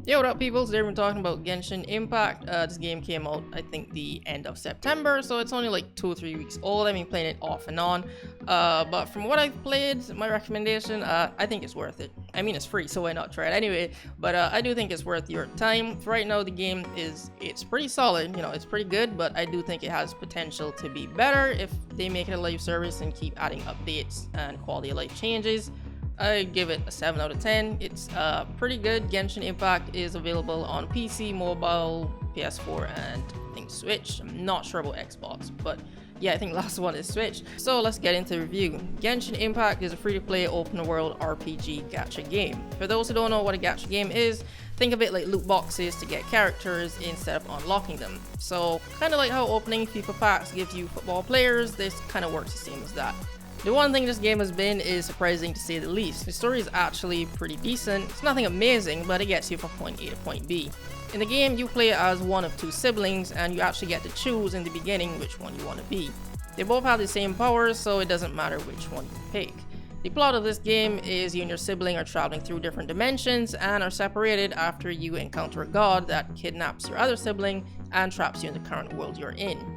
Yo, what up people? Today we're talking about Genshin Impact. This game came out, I think, the end of September, so it's only like 2 or 3 weeks old. I've been playing it off and on. But from what I've played, my recommendation, I think it's worth it. I mean, it's free, so why not try it anyway? But I do think it's worth your time. For right now, the game it's pretty solid. You know, it's pretty good, but I do think it has potential to be better if they make it a live service and keep adding updates and quality of life changes. I give it a 7 out of 10. It's pretty good. Genshin Impact is available on PC, mobile, PS4, and I think Switch. I'm not sure about Xbox, but yeah, I think the last one is Switch. So let's get into the review. Genshin Impact is a free-to-play open-world RPG gacha game. For those who don't know what a gacha game is, think of it like loot boxes to get characters instead of unlocking them. So kind of like how opening FIFA packs gives you football players, this kind of works the same as that. The one thing this game has been is surprising to say the least. The story is actually pretty decent. It's nothing amazing, but it gets you from point A to point B. In the game, you play as one of two siblings, and you actually get to choose in the beginning which one you want to be. They both have the same powers, so it doesn't matter which one you pick. The plot of this game is you and your sibling are traveling through different dimensions and are separated after you encounter a god that kidnaps your other sibling and traps you in the current world you're in.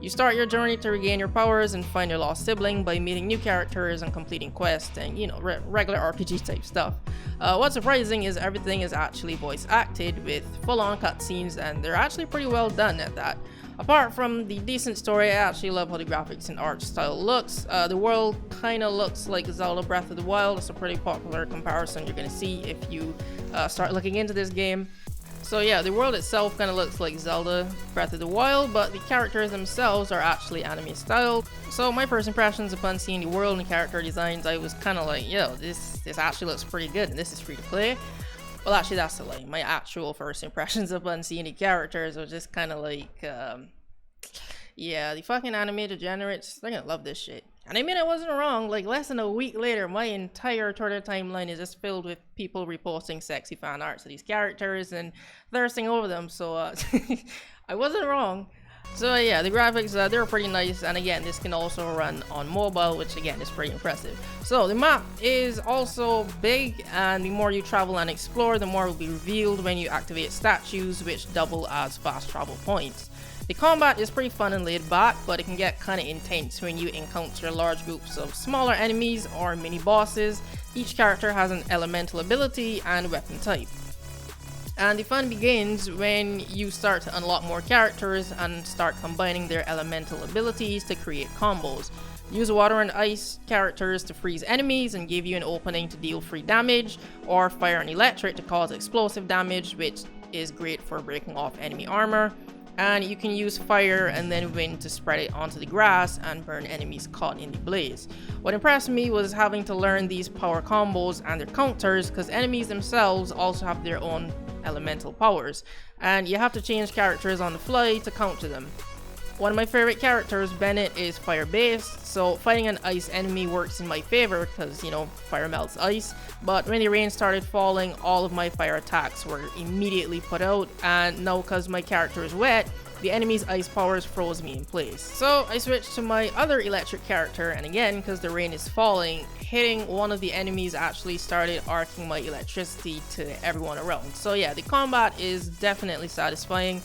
You start your journey to regain your powers and find your lost sibling by meeting new characters and completing quests and, you know, regular RPG type stuff. What's surprising is everything is actually voice acted with full-on cutscenes, and they're actually pretty well done at that. Apart from the decent story, I actually love how the graphics and art style looks. The world kind of looks like Zelda Breath of the Wild. It's a pretty popular comparison you're going to see if you start looking into this game. So yeah, the world itself kind of looks like Zelda Breath of the Wild, but the characters themselves are actually anime style. So my first impressions upon seeing the world and character designs, I was kind of like, yo, this actually looks pretty good, and this is free to play. Well, actually that's a lie. My actual first impressions upon seeing the characters was just kind of like, yeah, the fucking anime degenerates, they're gonna love this shit. And I mean, I wasn't wrong. Like, less than a week later, my entire Twitter timeline is just filled with people reposting sexy fan arts of these characters and thirsting over them, so I wasn't wrong. So yeah, the graphics, they're pretty nice, and again, this can also run on mobile, which again is pretty impressive. So the map is also big, and the more you travel and explore, the more will be revealed when you activate statues, which double as fast travel points. The combat is pretty fun and laid back, but it can get kinda intense when you encounter large groups of smaller enemies or mini bosses. Each character has an elemental ability and weapon type. And the fun begins when you start to unlock more characters and start combining their elemental abilities to create combos. Use water and ice characters to freeze enemies and give you an opening to deal free damage, or fire and electric to cause explosive damage, which is great for breaking off enemy armor. And you can use fire and then wind to spread it onto the grass and burn enemies caught in the blaze. What impressed me was having to learn these power combos and their counters, because enemies themselves also have their own elemental powers, and you have to change characters on the fly to counter them. One of my favorite characters, Bennett, is fire based, so fighting an ice enemy works in my favor because, you know, fire melts ice. But when the rain started falling, all of my fire attacks were immediately put out, and now because my character is wet, the enemy's ice powers froze me in place. So I switched to my other electric character, and again, because the rain is falling, hitting one of the enemies actually started arcing my electricity to everyone around. So yeah, the combat is definitely satisfying,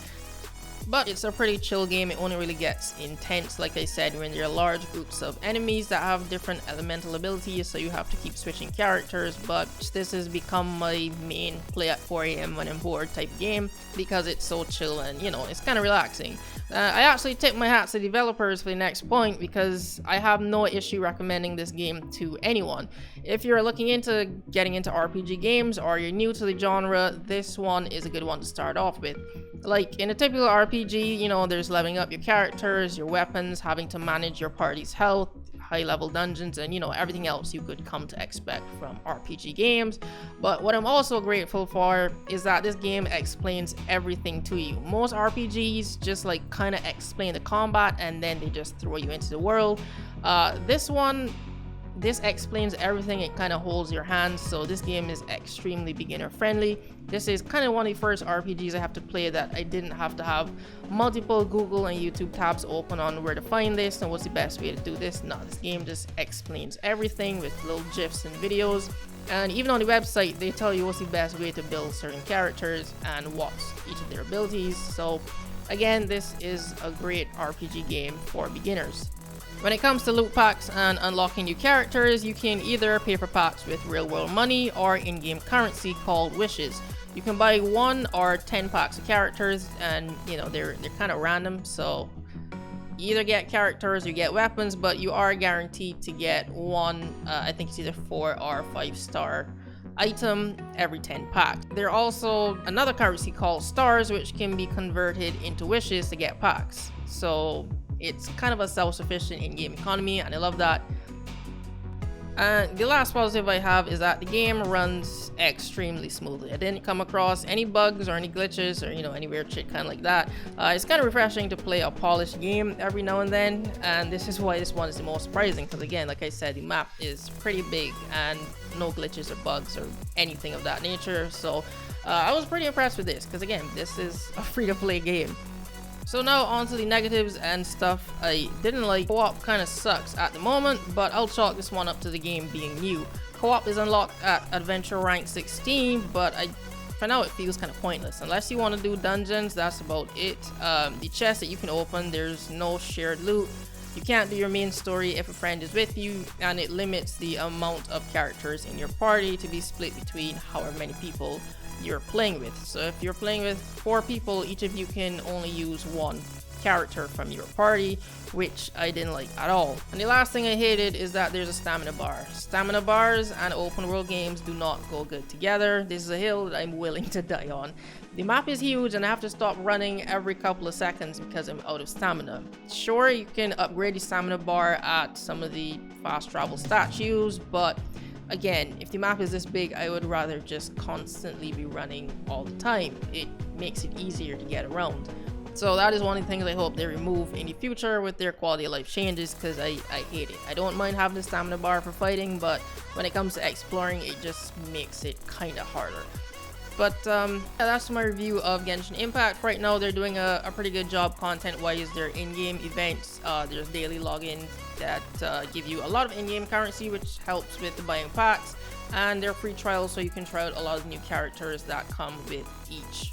but it's a pretty chill game. It only really gets intense, like I said, when there are large groups of enemies that have different elemental abilities, so you have to keep switching characters. But this has become my main play at 4 AM when I'm bored type game, because it's so chill and, you know, it's kind of relaxing. I actually tip my hat to developers for the next point, because I have no issue recommending this game to anyone. If you're looking into getting into RPG games or you're new to the genre, this one is a good one to start off with. Like in a typical RPG, you know, there's leveling up your characters, your weapons, having to manage your party's health, high level dungeons, and, you know, everything else you could come to expect from RPG games. But what I'm also grateful for is that this game explains everything to you. Most RPGs just like kind of explain the combat and then they just throw you into the world. This explains everything. It kind of holds your hand, so this game is extremely beginner friendly. This is kind of one of the first RPGs I have to play that I didn't have to have multiple Google and YouTube tabs open on where to find this and what's the best way to do this. No, this game just explains everything with little GIFs and videos. And even on the website, they tell you what's the best way to build certain characters and what's each of their abilities. So again, this is a great RPG game for beginners. When it comes to loot packs and unlocking new characters, you can either pay for packs with real world money or in-game currency called wishes. You can buy 1 or 10 packs of characters, and you know they're kind of random, so you either get characters or you get weapons, but you are guaranteed to get one, I think it's either 4 or 5 star item every 10 packs. There's also another currency called stars, which can be converted into wishes to get packs. So it's kind of a self-sufficient in-game economy, and I love that. And the last positive I have is that the game runs extremely smoothly. I didn't come across any bugs or any glitches or any weird shit kind of like that. It's kind of refreshing to play a polished game every now and then, and this is why this one is the most surprising, because again, like I said, the map is pretty big and no glitches or bugs or anything of that nature. So I was pretty impressed with this, because again, this is a free-to-play game. So now on to the negatives and stuff I didn't like. Co-op kind of sucks at the moment, but I'll chalk this one up to the game being new. Co-op is unlocked at Adventure Rank 16, but for now it feels kind of pointless. Unless you want to do dungeons, that's about it. The chest that you can open, there's no shared loot. You can't do your main story if a friend is with you, and it limits the amount of characters in your party to be split between however many people you're playing with. So if you're playing with 4 people, each of you can only use 1 character from your party, which I didn't like at all. And the last thing I hated is that there's a stamina bar. Stamina bars and open world games do not go good together. This is a hill that I'm willing to die on. The map is huge and I have to stop running every couple of seconds because I'm out of stamina. Sure, you can upgrade the stamina bar at some of the fast travel statues, but again, if the map is this big, I would rather just constantly be running all the time. It makes it easier to get around. So that is one of the things I hope they remove in the future with their quality of life changes, because I hate it. I don't mind having the stamina bar for fighting, but when it comes to exploring, it just makes it kind of harder. But yeah, that's my review of Genshin Impact. Right now, they're doing a pretty good job content-wise. Their in-game events, there's daily login that give you a lot of in-game currency, which helps with the buying packs, and they're free trials, so you can try out a lot of new characters that come with each,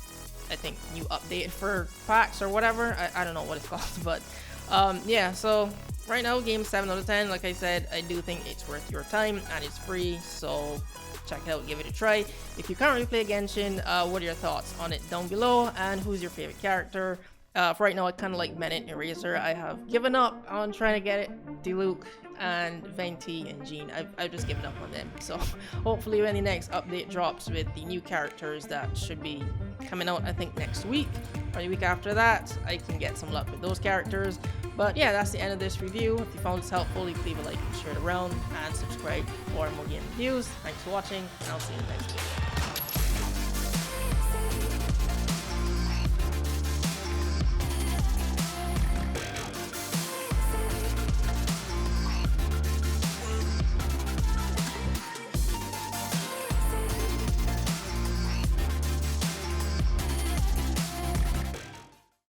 I think, new update for packs or whatever. I don't know what it's called, but yeah, so right now, game 7 out of 10. Like I said, I do think it's worth your time, and it's free, so check it out, give it a try. If you currently play Genshin, what are your thoughts on it down below, and who's your favorite character? For right now, I kind of like Menet and Eraser. I have given up on trying to get it. Diluc and Venti and Jean, I've just given up on them. So hopefully when the next update drops with the new characters that should be coming out, I think next week or the week after that, I can get some luck with those characters. But yeah, that's the end of this review. If you found this helpful, leave a like and share it around, and subscribe for more game reviews. Thanks for watching, and I'll see you next video.